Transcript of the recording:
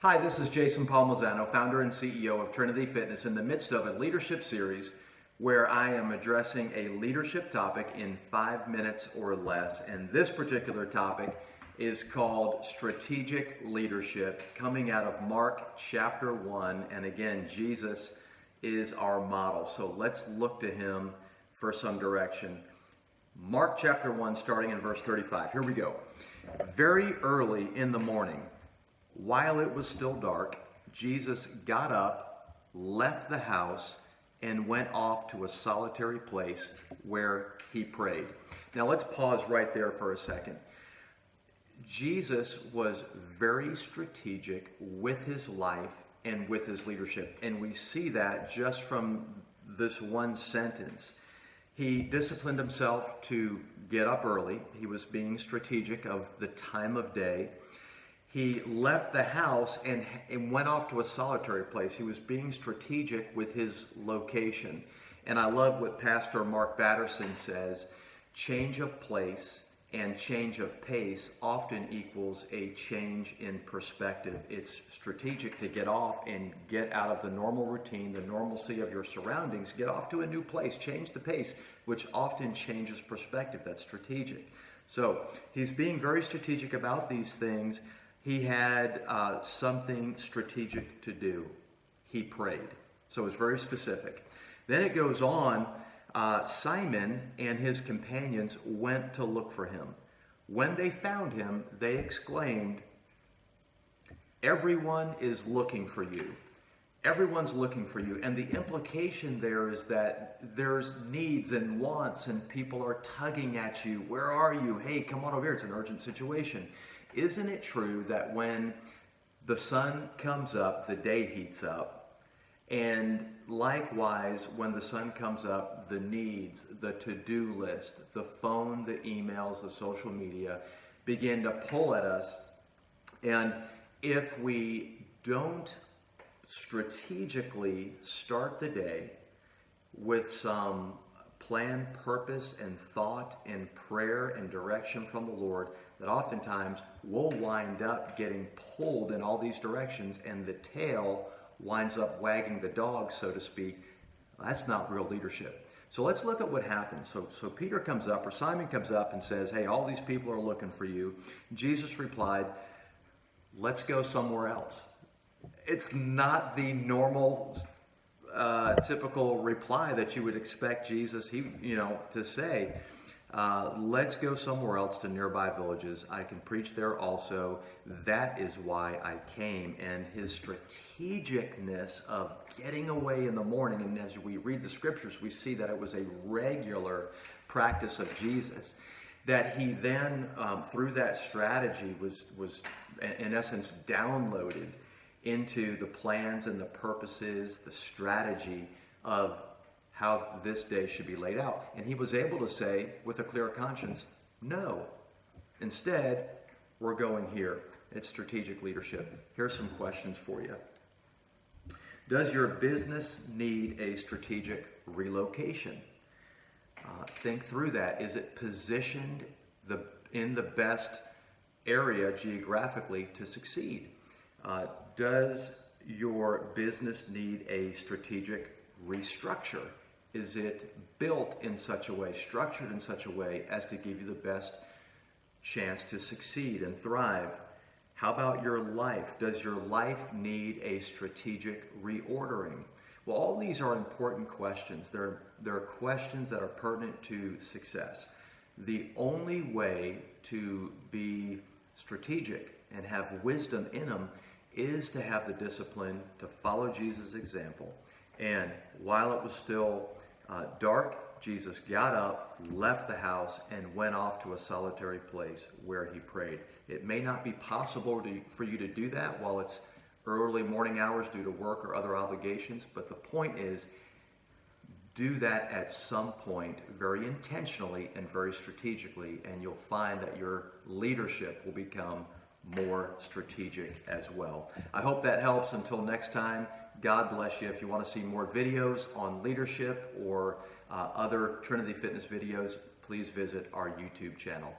Hi, this is Jason Palmisano, founder and CEO of Trinity Fitness, in the midst of a leadership series where I am addressing a leadership topic in 5 minutes or less. And this particular topic is called strategic leadership, coming out of Mark chapter 1. And again, Jesus is our model. So let's look to him for some direction. Mark chapter 1, starting in verse 35. Here we go. Very early in the morning, while it was still dark, Jesus got up, left the house, and went off to a solitary place where he prayed. Now let's pause right there for a second. Jesus was very strategic with his life and with his leadership, and we see that just from this one sentence. He disciplined himself to get up early. He was being strategic of the time of day. He left the house and went off to a solitary place. He was being strategic with his location. And I love what Pastor Mark Batterson says: change of place and change of pace often equals a change in perspective. It's strategic to get off and get out of the normal routine, the normalcy of your surroundings, get off to a new place, change the pace, which often changes perspective. That's strategic. So he's being very strategic about these things. He had something strategic to do. He prayed. So it was very specific. Then it goes on, Simon and his companions went to look for him. When they found him, they exclaimed, "Everyone is looking for you." Everyone's looking for you. And the implication there is that there's needs and wants and people are tugging at you. Where are you? Hey, come on over here. It's an urgent situation. Isn't it true that when the sun comes up, the day heats up? And likewise, when the sun comes up, the needs, the to-do list, the phone, the emails, the social media begin to pull at us. And if we don't strategically start the day with some plan, purpose, and thought, and prayer and direction from the Lord, that oftentimes we'll wind up getting pulled in all these directions and the tail winds up wagging the dog, so to speak. That's not real leadership. So let's look at what happens. So Peter comes up, or Simon comes up and says, "Hey, all these people are looking for you." Jesus replied, "Let's go somewhere else." It's not the normal typical reply that you would expect Jesus to say. Let's go somewhere else to nearby villages. I can preach there also. That is why I came. And his strategicness of getting away in the morning, and as we read the scriptures, we see that it was a regular practice of Jesus, that he then, through that strategy, was in essence downloaded into the plans and the purposes, the strategy of how this day should be laid out. And he was able to say with a clear conscience, no. Instead, we're going here. It's strategic leadership. Here's some questions for you. Does your business need a strategic relocation? Think through that. Is it positioned in the best area geographically to succeed? Does your business need a strategic restructure? Is it built in such a way, structured in such a way as to give you the best chance to succeed and thrive? How about your life? Does your life need a strategic reordering? Well, all these are important questions. They're questions that are pertinent to success. The only way to be strategic and have wisdom in them is to have the discipline to follow Jesus' example. And while it was still dark, Jesus got up, left the house, and went off to a solitary place where he prayed. It may not be possible for you to do that while it's early morning hours due to work or other obligations, but the point is, do that at some point very intentionally and very strategically, and you'll find that your leadership will become more strategic as well. I hope that helps. Until next time, God bless you. If you want to see more videos on leadership or other Trinity Fitness videos, please visit our YouTube channel.